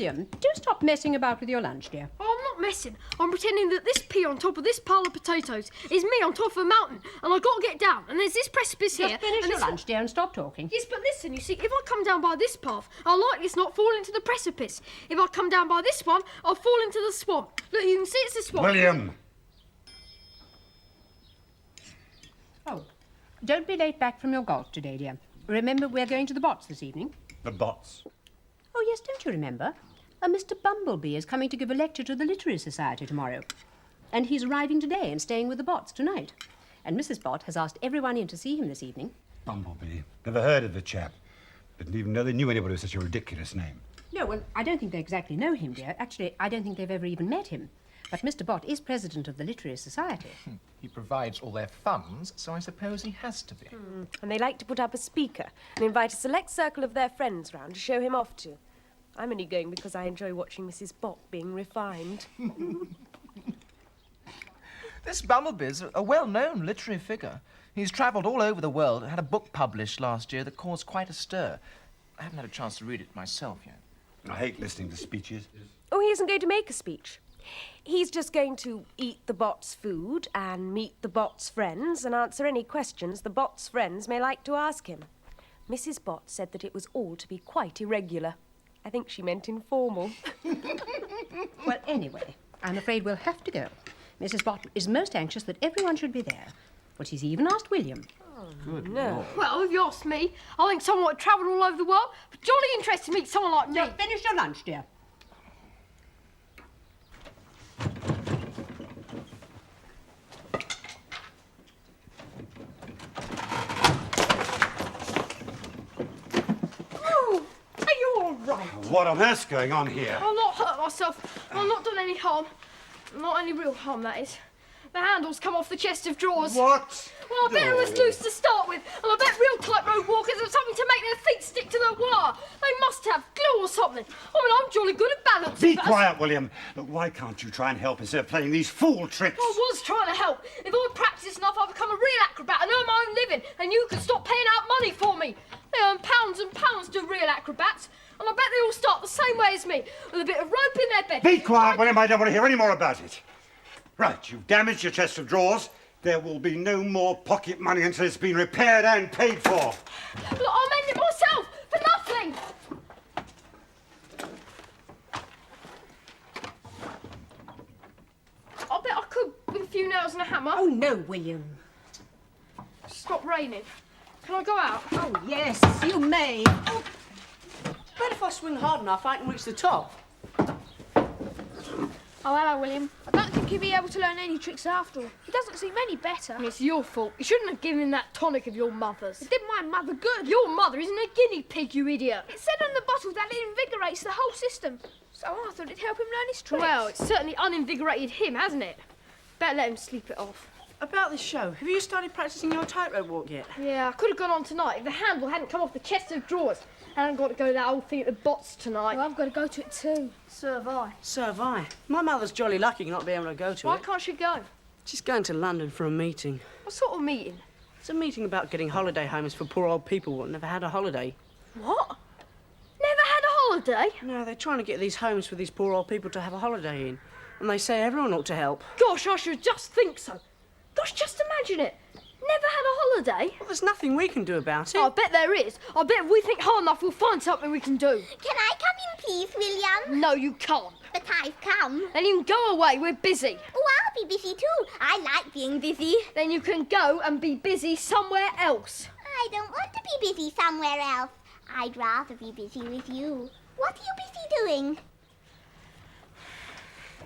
William, do stop messing about with your lunch, dear. Oh, I'm not messing. I'm pretending that this pea on top of this pile of potatoes is me on top of a mountain, and I've got to get down, and there's this precipice here. Just finish your lunch, dear, and stop talking. Yes, but listen, you see, if I come down by this path, I'll likely not fall into the precipice. If I come down by this one, I'll fall into the swamp. Look, you can see it's the swamp. William! Oh, don't be late back from your golf today, dear. Remember, we're going to the Botts this evening. The Botts. Oh, yes, don't you remember? Mr. Bumblebee is coming to give a lecture to the Literary Society tomorrow. And he's arriving today and staying with the Botts tonight. And Mrs. Bott has asked everyone in to see him this evening. Bumblebee. Never heard of the chap. Didn't even know they knew anybody with such a ridiculous name. No, well, I don't think they exactly know him, dear. Actually, I don't think they've ever even met him. But Mr. Bott is president of the Literary Society. He provides all their funds, so I suppose he has to be. And they like to put up a speaker and invite a select circle of their friends round to show him off to. I'm only going because I enjoy watching Mrs. Bott being refined. This Bumblebee's a well-known literary figure. He's travelled all over the world and had a book published last year that caused quite a stir. I haven't had a chance to read it myself yet. I hate listening to speeches. Oh, he isn't going to make a speech. He's just going to eat the Botts' food and meet the Botts' friends and answer any questions the Botts' friends may like to ask him. Mrs. Bott said that it was all to be quite irregular. I think she meant informal. Well, anyway, I'm afraid we'll have to go. Mrs. Bott is most anxious that everyone should be there. But she's even asked William. Good no. Lord. Well, if you ask me, I think someone who travelled all over the world would be jolly interested to meet someone like me. Now, finish your lunch, dear. What on earth's going on here? I've not hurt myself. I've not done any harm. Not any real harm, that is. The handle's come off the chest of drawers. What? Well, I bet it was loose to start with, and I bet real tightrope walkers have something to make their feet stick to the wire. They must have glue or something. I mean, I'm jolly good at balancing. Be quiet, William. Look, why can't you try and help instead of playing these fool tricks? I was trying to help. If I practiced enough, I'd become a real acrobat and earn my own living, and you could stop paying out money for me. They earn pounds and pounds to real acrobats, and I bet they all start the same way as me, with a bit of rope in their bed. Be quiet, William. I don't want to hear any more about it. Right, you've damaged your chest of drawers. There will be no more pocket money until it's been repaired and paid for. Look, I'll mend it myself, for nothing. I bet I could with a few nails and a hammer. Oh, no, William. Stop raining. Can I go out? Oh, yes, you may. Oh, but if I swing hard enough, I can reach the top. Oh, hello, William. I don't think he'll be able to learn any tricks after all. He doesn't seem any better. It's your fault. You shouldn't have given him that tonic of your mother's. It did my mother good. Your mother isn't a guinea pig, you idiot. It said on the bottle that it invigorates the whole system. So I thought it'd help him learn his tricks. Well, it's certainly uninvigorated him, hasn't it? Better let him sleep it off. About this show, have you started practising your tightrope walk yet? Yeah, I could have gone on tonight if the handle hadn't come off the chest of drawers. I haven't got to go to that old thing at the Botts tonight. Well, I've got to go to it too. So have I. So have I. My mother's jolly lucky not to be able to go to Why it. can't she go? She's going to London for a meeting. What sort of meeting? It's a meeting about getting holiday homes for poor old people who never had a holiday. What? Never had a holiday? No, they're trying to get these homes for these poor old people to have a holiday in. And they say everyone ought to help. Gosh, I should just think so. Gosh, just imagine it. Never had a holiday? Well, there's nothing we can do about it. I bet there is. I bet if we think hard enough, we'll find something we can do. Can I come in, please, William? No, you can't. But I've come. Then you can go away. We're busy. Oh, I'll be busy too. I like being busy. Then you can go and be busy somewhere else. I don't want to be busy somewhere else. I'd rather be busy with you. What are you busy doing?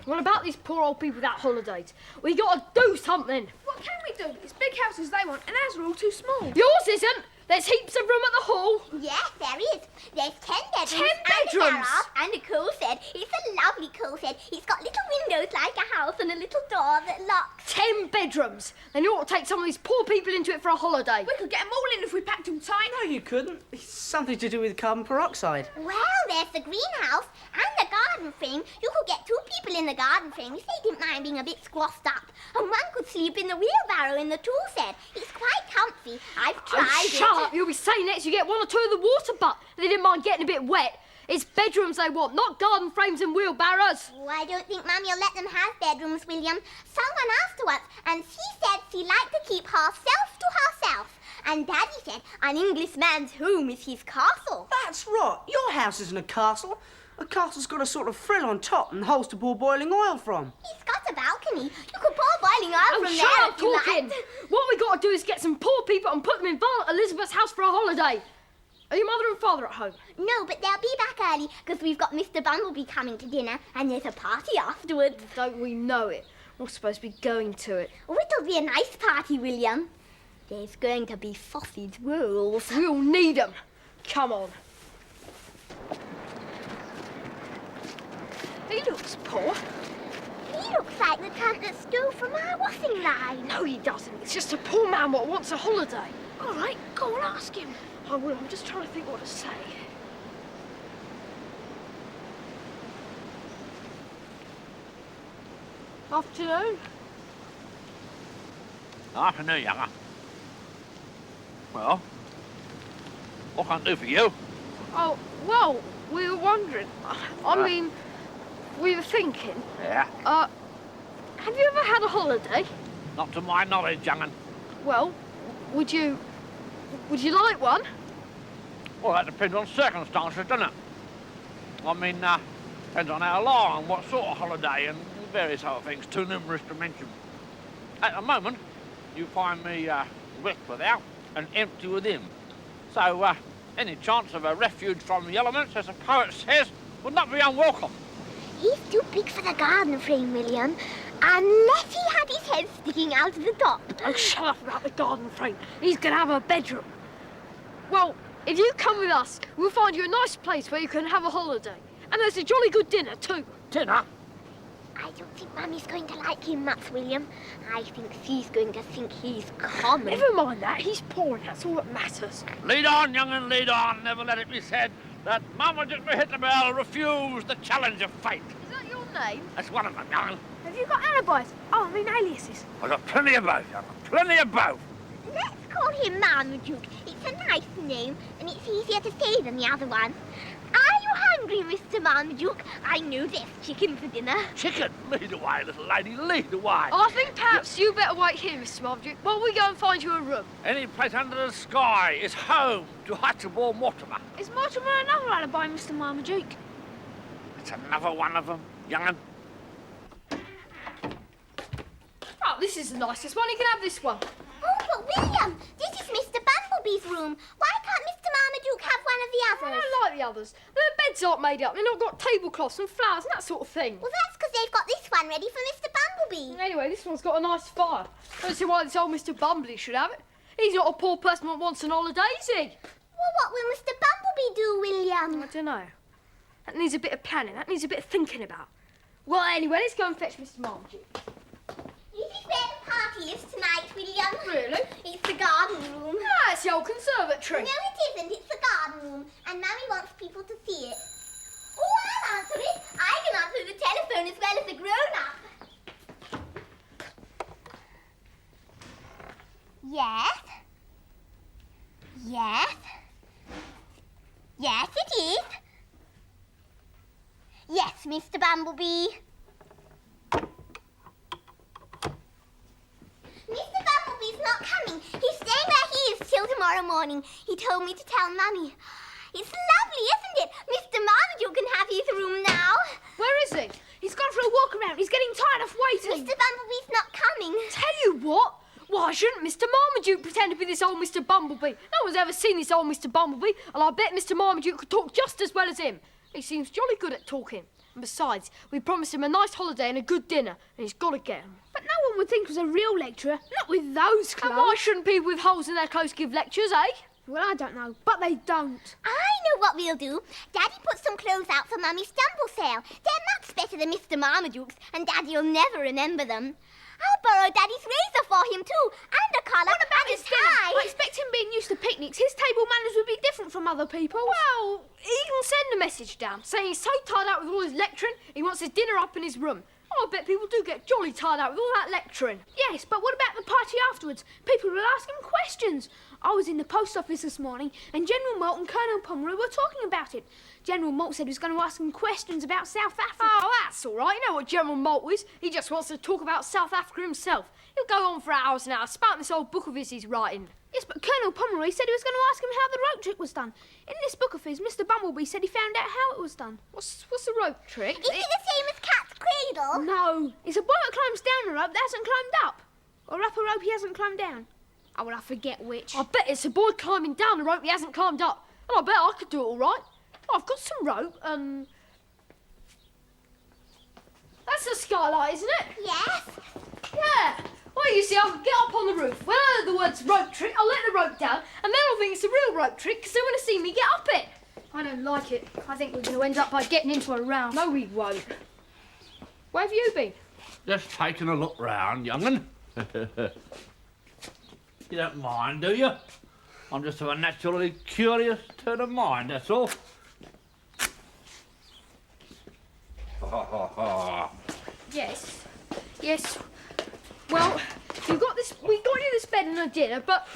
What about these poor old people without holidays? We got to do something. What can we do? It's big houses they want, and ours are all too small. Yours isn't. There's heaps of room at the hall. Yes, there is. There's 10 bedrooms. 10 And bedrooms? a garage and a coal shed. It's a lovely coal shed. It's got little windows like a house and a little door that locks. 10 bedrooms. Then you ought to take some of these poor people into it for a holiday. We could get them all in if we packed them tight. No, you couldn't. It's something to do with carbon peroxide. Well, there's the greenhouse and the garden frame. You could get 2 people in the garden frame if they didn't mind being a bit squashed up. And one could sleep in the wheelbarrow in the tool shed. It's quite comfy. I've tried it. Shut up. You'll be saying next you get 1 or 2 of the water butt. They didn't mind getting a bit wet. It's bedrooms they want, not garden frames and wheelbarrows. Oh, I don't think Mummy will let them have bedrooms, William. Someone asked her once, and she said she liked to keep herself to herself. And Daddy said an Englishman's home is his castle. That's right. Your house isn't a castle. A castle's got a sort of frill on top and holes to pour boiling oil from. He's got a balcony. You could pour boiling oil from shut there up if you talking. like. What we got to do is get some poor people and put them in Violet Elizabeth's house for a holiday. Are your mother and father at home? No, but they'll be back early because we've got Mr. Bumblebee coming to dinner and there's a party afterwards. Don't we know it? We're supposed to be going to it. Oh, it'll be a nice party, William. There's going to be sausage rolls. We'll need them. Come on. He looks poor. He looks like the cunt that stole from our washing line. No, he doesn't. It's just a poor man what wants a holiday. All right, go and ask him. I will. I'm just trying to think what to say. Afternoon. Afternoon, young'un. Well, what can I do for you? Oh, well, we were wondering. I mean, we were thinking. Yeah? Have you ever had a holiday? Not to my knowledge, young'un. Well, would you like one? Well, that depends on circumstances, doesn't it? I mean, depends on how long and what sort of holiday and various other things, too numerous to mention. At the moment, you find me wet without and empty within. So, any chance of a refuge from the elements, as the poet says, would not be unwelcome. He's too big for the garden frame, William. Unless he had his head sticking out of the top. Oh, shut up about the garden frame. He's going to have a bedroom. Well, if you come with us, we'll find you a nice place where you can have a holiday. And there's a jolly good dinner, too. Dinner? I don't think Mummy's going to like him much, William. I think she's going to think he's common. Never mind that. He's poor and that's all that matters. Lead on, young'un, lead on. Never let it be said that Mama just hit the bell, refused the challenge of fate. Is that your name? That's one of them, young'un. Have you got alibis? Oh, I mean aliases. I've got plenty of both, young'un, plenty of both. Let's call him Marmaduke. It's a nice name, and it's easier to say than the other one. Are you hungry, Mr. Marmaduke? I know there's chicken for dinner. Chicken? Lead away, little lady, lead away. I think perhaps you better wait here, Mr. Marmaduke, while we go and find you a room. Any place under the sky is home to Hatchable Mortimer. Is Mortimer another alibi, Mr. Marmaduke? It's another one of them, young'un. Oh, this is the nicest one. You can have this one. Oh, but William, this is Mr. Bumblebee's room. Why can't Mr. Marmaduke have one of the I others? don't like the others. Their beds aren't made up. They've not got tablecloths and flowers and that sort of thing. Well, that's because they've got this one ready for Mr. Bumblebee. Anyway, this one's got a nice fire. Don't see why this old Mr. Bumblebee should have it. He's not a poor person that wants an holiday, is he? Well, what will Mr. Bumblebee do, William? I don't know. That needs a bit of planning. That needs a bit of thinking about. Well, anyway, let's go and fetch Mr. Marmaduke. This is where the party is tonight, William. Really? It's the garden room. Ah, it's the old conservatory. No, it isn't. It's the garden room, and Mummy wants people to see it. Oh, I'll answer it. I can answer the telephone as well as a grown-up. Yes? Yes? Yes, it is. Yes, Mr. Bumblebee. Mr. Bumblebee's not coming. He's staying where he is till tomorrow morning. He told me to tell Mummy. It's lovely, isn't it? Mr. Marmaduke can have his room now. Where is he? He's gone for a walk around. He's getting tired of waiting. Mr. Bumblebee's not coming. Tell you what. Why shouldn't Mr. Marmaduke pretend to be this old Mr. Bumblebee? No one's ever seen this old Mr. Bumblebee, and I bet Mr. Marmaduke could talk just as well as him. He seems jolly good at talking. And besides, we promised him a nice holiday and a good dinner, and he's got to get 'em. But no one would think he was a real lecturer, not with those clothes. And why shouldn't people with holes in their clothes give lectures, eh? Well, I don't know, but they don't. I know what we'll do. Daddy put some clothes out for Mummy's jumble sale. They're much better than Mr. Marmaduke's, and Daddy'll never remember them. I'll borrow Daddy's razor for him, too, and a collar What about and a his dinner? tie. I expect him being used to picnics. His table manners would be different from other people's. Well, he can send a message down saying he's so tired out with all his lecturing, he wants his dinner up in his room. Oh, I bet people do get jolly tired out with all that lecturing. Yes, but what about the party afterwards? People will ask him questions. I was in the post office this morning, and General Malt and Colonel Pomeroy were talking about it. General Malt said he was going to ask him questions about South Africa. Oh, that's all right. You know what General Malt is? He just wants to talk about South Africa himself. He'll go on for hours and hours spouting this old book of his he's writing. Yes, but Colonel Pomeroy said he was going to ask him how the rope trick was done. In this book of his, Mr. Bumblebee said he found out how it was done. What's the rope trick? Is it the same as Cat's Cradle? No, it's a boy that climbs down a rope that hasn't climbed up. Or up a rope he hasn't climbed down. Oh, well, I forget which. I bet it's a boy climbing down a rope he hasn't climbed up. And I bet I could do it all right. I've got some rope and... That's a skylight, isn't it? Yes. Yeah. Well, you see, I can get up on the roof. When I hear the words rope trick, I'll let the rope down, and then I'll think it's a real rope trick because they want to see me get up it. I don't like it. I think we're going to end up by getting into a row. No, we won't. Where have you been? Just taking a look round, young'un. You don't mind, do you? I'm just of a naturally curious turn of mind, that's all. Yes. Yes. Well, we got you this bed and a dinner, but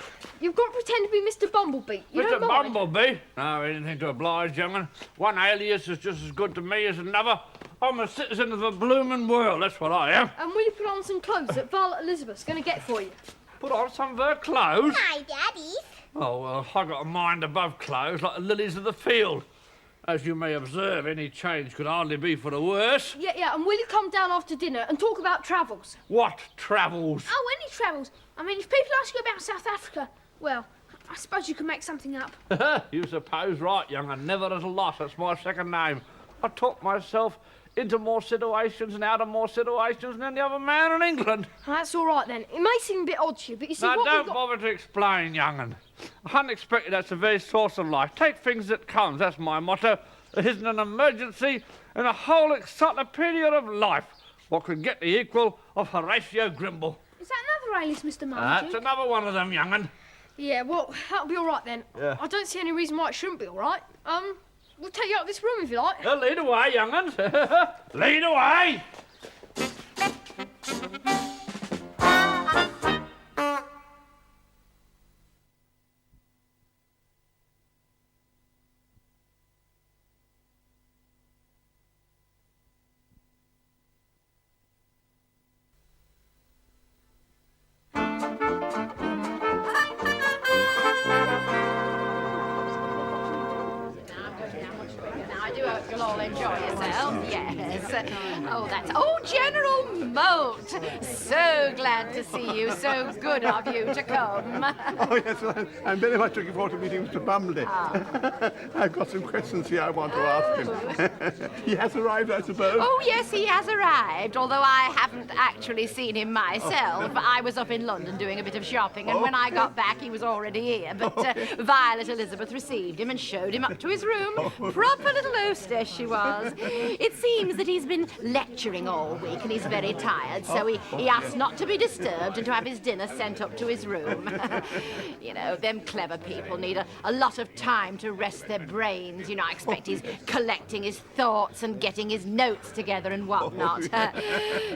you've got to pretend to be Mr. Bumblebee. You Mr. don't mind? Bumblebee? No, anything to oblige, young'un. One alias is just as good to me as another. I'm a citizen of the blooming world, that's what I am. And will you put on some clothes that Violet Elizabeth's going to get for you? Put on some of her clothes? Hi, Daddy. Oh, well, I got a mind above clothes like the lilies of the field. As you may observe, any change could hardly be for the worse. Yeah, and will you come down after dinner and talk about travels? What travels? Oh, any travels. I mean, if people ask you about South Africa, well, I suppose you can make something up. You suppose right, young'un. Never at a loss, that's my second name. I talk myself into more situations and out of more situations than any other man in England. That's all right, then. It may seem a bit odd to you, but you see Now, what don't we've got... bother to explain, young'un. Unexpected, that's the very source of life. Take things that comes, that's my motto. There isn't an emergency in the whole encyclopedia of life what could get the equal of Horatio Grimble. Is that another alias, Mr. Marmaduke? That's another one of them, young'un. Yeah, well, that'll be all right, then. Yeah. I don't see any reason why it shouldn't be all right. We'll take you out of this room if you like. Lead away, young'un. Lead away! You'll all enjoy yourself, yes. Oh, General Malt. So glad to see you. So good of you to come. Oh, yes, well, I'm very much looking forward to meeting Mr. Bumblebee. I've got some questions here I want to ask him. He has arrived, I suppose? Oh, yes, he has arrived, although I haven't actually seen him myself. I was up in London doing a bit of shopping, and when I got back, he was already here. But Violet Elizabeth received him and showed him up to his room. Proper little hostess she was. It seems that he's been lecturing all week, and he's very tired, so he asked not to be disturbed and to have his dinner sent up to his room. You know, them clever people need a lot of time to rest their brains. You know, I expect he's collecting his thoughts and getting his notes together and whatnot.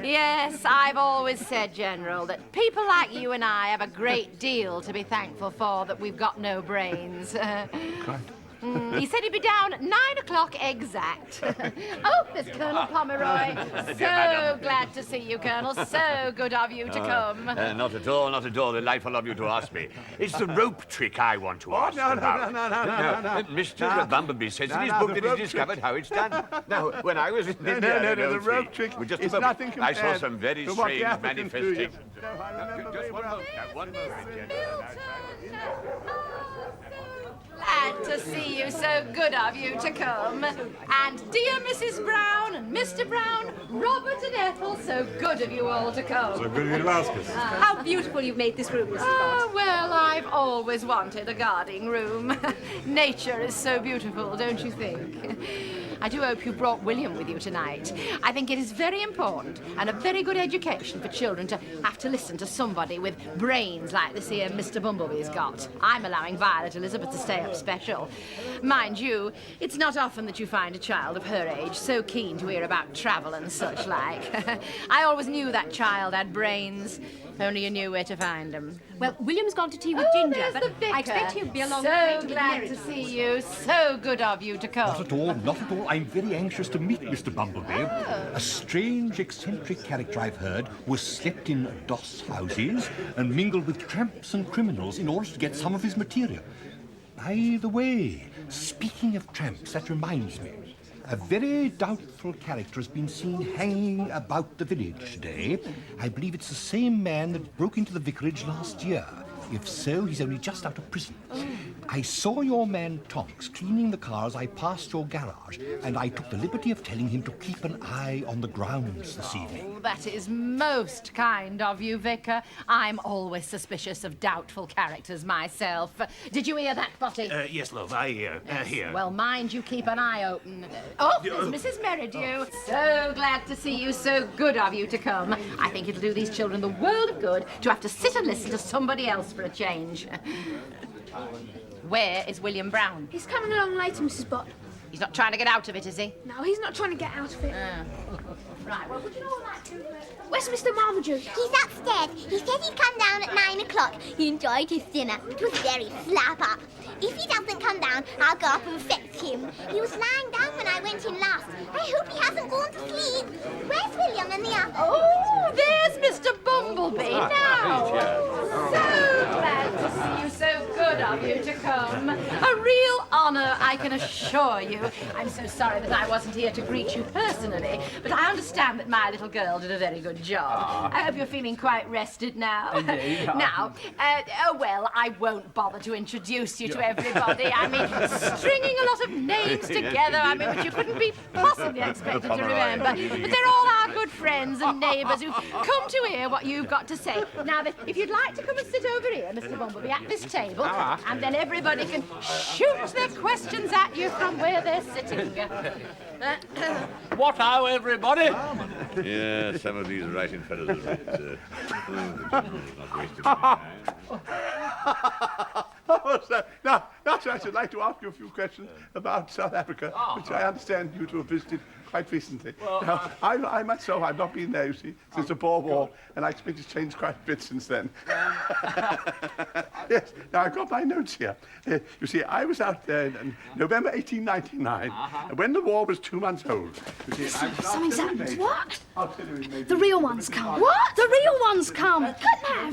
Yes, I've always said, General, that people like you and I have a great deal to be thankful for that we've got no brains. He said he'd be down at 9 o'clock exact. Oh, there's Colonel Pomeroy. So glad to see you, Colonel. So good of you to come. Not at all, not at all. Delightful of you to ask me. It's the rope trick I want to ask about. No. Mr. Bumblebee says in his book that he's discovered how it's done. Now, when I was in India... No, the rope trick is nothing compared I saw some very to what strange the Africans do. manifestations. Just one moment, Glad to see you. So good of you to come. And dear Mrs. Brown and Mr. Brown, Robert and Ethel, so good of you all to come. So good of you to ask us. How beautiful you've made this room, Mrs. Bott. Well, I've always wanted a guarding room. Nature is so beautiful, don't you think? I do hope you brought William with you tonight. I think it is very important and a very good education for children to have to listen to somebody with brains like this here Mr. Bumblebee's got. I'm allowing Violet Elizabeth to stay up special. Mind you, it's not often that you find a child of her age so keen to hear about travel and such like. I always knew that child had brains. Only you knew where to find them. Well, William's gone to tea with Ginger, there's but the vicar. I expect he'll be along So later. glad to see you. So good of you to come. Not at all, not at all. I'm very anxious to meet Mr. Bumblebee. A strange, eccentric character I've heard was slept in doss houses and mingled with tramps and criminals in order to get some of his material. By the way, speaking of tramps, that reminds me. A very doubtful character has been seen hanging about the village today. I believe it's the same man that broke into the vicarage last year. If so, he's only just out of prison. I saw your man Tonks cleaning the car as I passed your garage, and I took the liberty of telling him to keep an eye on the grounds this evening. Oh, that is most kind of you, Vicar. I'm always suspicious of doubtful characters myself. Did you hear that, Botty? Yes, love, I hear. Well, mind you keep an eye open. Oh, there's Mrs. Merridew. So glad to see you. So good of you to come. I think it'll do these children the world of good to have to sit and listen to somebody else for a change. Where is William Brown? He's coming along later, Mrs. Bott. He's not trying to get out of it, is he? No, he's not trying to get out of it. Right, well, would you all like to... Where's Mr. Marmaduke? He's upstairs. He said he'd come down at 9 o'clock. He enjoyed his dinner. It was very slap up. If he doesn't come down, I'll go up and fetch him. He was lying down when I went in last. I hope he hasn't gone to sleep. Where's William and the others? Oh, there's Mr. Bumblebee now. So glad to see you. So good of you to come. A real honour, I can assure you. I'm so sorry that I wasn't here to greet you personally, but I understand that my little girl did a very good job. I hope you're feeling quite rested now. Indeed. Now, well, I won't bother to introduce you to everybody. I mean, stringing a lot of names together, I mean, which you couldn't be possibly expected to remember. But they're all our good friends and neighbours who've come to hear what you've got to say. Now, if you'd like to come and sit over here, Mr. Bumblebee, at this table, and then everybody can shoot their questions at you from where they're sitting. What ho, everybody? Yeah, some of these writing fellows are a bit, not wasting my time. Now, I should like to ask you a few questions about South Africa, which I understand you to have visited quite recently. Now, I myself, I've not been there, you see, since the Boer War, and I expect it's changed quite a bit since then. Yes, now I've got my notes here. You see, I was out there in November 1899, when the war was 2 months old. You see, Something's happened. What? I'll tell you in May. The real one's come. What? The real one's come.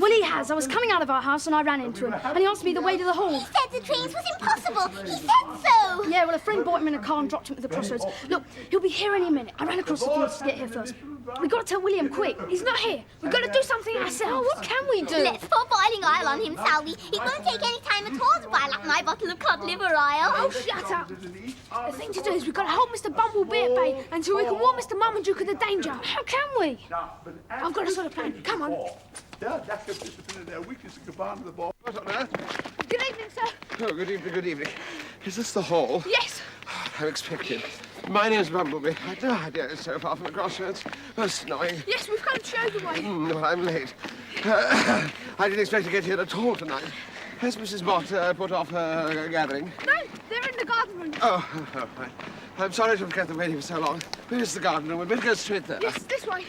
Well, he has. I was coming out of our house and I ran into him, and he asked me the way to the hall. He said the trains was impossible. He said so. Yeah, well, a friend bought him in a car and dropped him at the crossroads. Look, he'll be here any minute. I ran across the fields to get here first. We've got to tell William quick. He's not here. We've got to do something ourselves. What can we do? Let's pour boiling oil on him, shall we? It won't take any time at all to boil up my bottle of cod liver oil. Oh, shut up. The thing to do is we've got to hold Mr. Bumblebee at bay until we can warn Mr. Marmaduke of the danger. How can we? I've got a sort of plan. Come on. Their lack of discipline and their weakness in command of the Boer. What on earth? Good evening, sir. Oh, good evening, good evening. Is this the hall? Yes. How expected. My name's Bumblebee. I had no idea it's so far from the crossroads. Most annoying. Yes, we've come to show the way. Well, I'm late. I didn't expect to get here at all tonight. Has Mrs. Bott put off her gathering? No, they're in the garden room. Oh, right. I'm sorry to have kept them waiting for so long. Where's the garden room? We'd better go straight there. Yes, this way.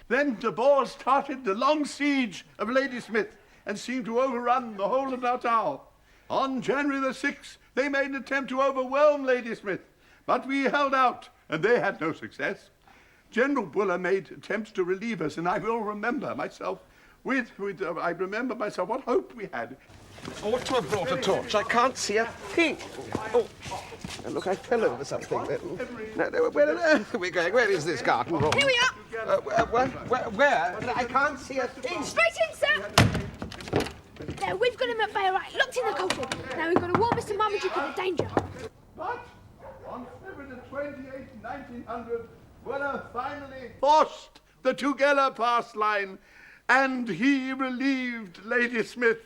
Then the Boers started the long siege of Ladysmith and seemed to overrun the whole of Natal. On January the 6th, they made an attempt to overwhelm Ladysmith, but we held out, and they had no success. General Buller made attempts to relieve us, and I will remember myself what hope we had. I ought to have brought a torch. I can't see a thing. Oh, and look, I fell over something. No, where on earth are we going? Where is this garden room? Here we are. Where? I can't see a thing. Straight in, sir. There, we've got him at bay, all right, locked in the coffin. Now we've got to warn Mr. Marmaduke of the danger. But on February the 28th, 1900, Buller finally forced the Tugela pass line, and he relieved Ladysmith.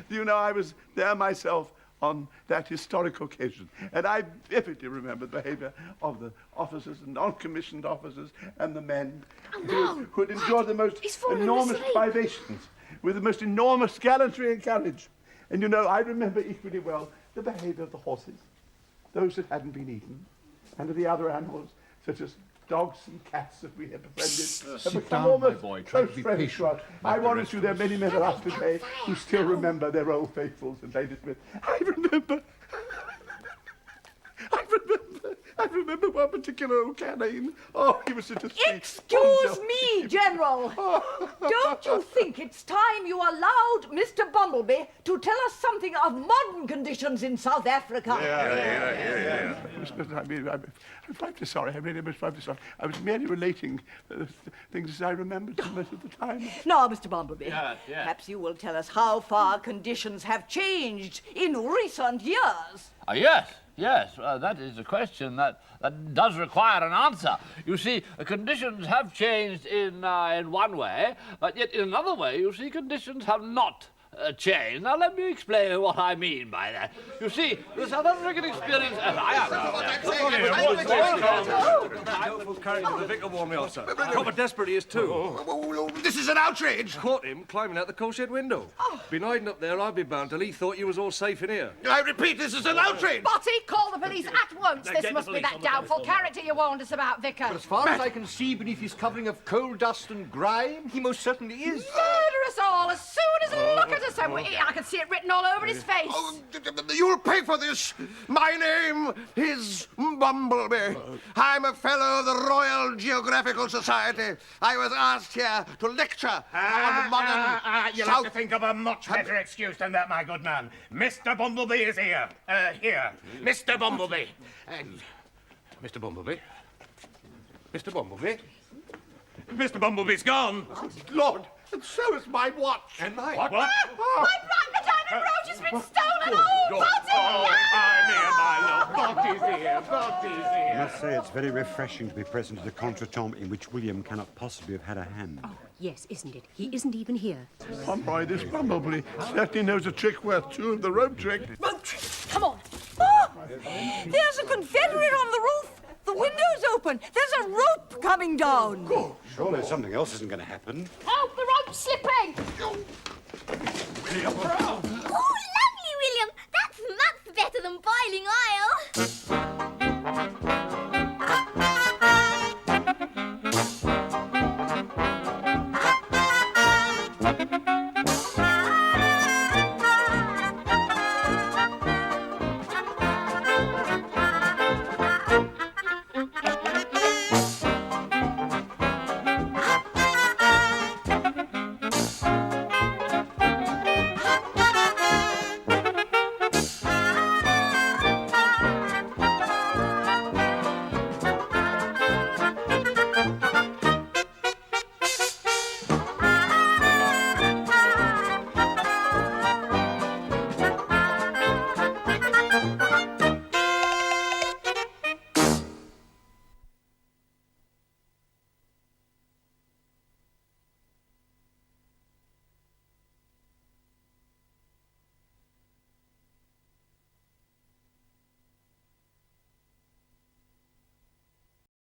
You know, I was there myself on that historic occasion. And I vividly remember the behaviour of the officers and non-commissioned officers and the men who had endured the most enormous privations with the most enormous gallantry and courage. And you know, I remember equally well the behaviour of the horses, those that hadn't been eaten, and of the other animals, such as dogs and cats that we had befriended. Sit down, my boy. Try to be patient. I warrant you there are many men alive today who still remember their old faithfuls and Ladysmith. I remember one particular old canine. Oh, he was such a sweet... Excuse me, General. Don't you think it's time you allowed Mr. Bumblebee to tell us something of modern conditions in South Africa? Yeah. I'm frightfully sorry. I really am frightfully sorry. I was merely relating things as I remembered them most of the time. Now, Mr. Bumblebee, Yes. perhaps you will tell us how far conditions have changed in recent years. Yes, that is a question that does require an answer. You see, conditions have changed in one way, but yet in another way, you see, conditions have not changed. Now, let me explain what I mean by that. You see, the South African experience, as I The vicar warned me off, sir. Proper desperate he is, too. This is an outrage! Caught him climbing out the coal shed window. Been hiding up there, I'd be bound, till he thought you was all safe in here. I repeat, this is an outrage! Botty, call the police at once. This must be that doubtful character you warned us about, Vicar. As far as I can see beneath his covering of coal dust and grime, he most certainly is. Murder us all as soon as he look at us. I can see it written all over his face. You'll pay for this. My name is Bumblebee. I'm a fellow of the Royal Geographical Society. I was asked here to lecture on modern You'll have to think of a much better excuse than that, my good man. Mr. Bumblebee is here. Here. Mr. Bumblebee. Mr. Bumblebee? Mr. Bumblebee? Mr. Bumblebee's gone. Lord, and so is my watch. And my... What? My bright diamond brooch has been stolen! I'm here, my love. Botty's here. I must say it's very refreshing to be present at a contretemps in which William cannot possibly have had a hand. Oh, yes, isn't it? He isn't even here. Oh, boy, this Bumblebee certainly knows a trick worth two of the rope trick. Come on. Oh, there's a Confederate on the roof. The window's open. There's a rope coming down. Oh, surely something else isn't going to happen. Help, the rope's slipping! William! Oh, lovely, William! That's much better than boiling oil.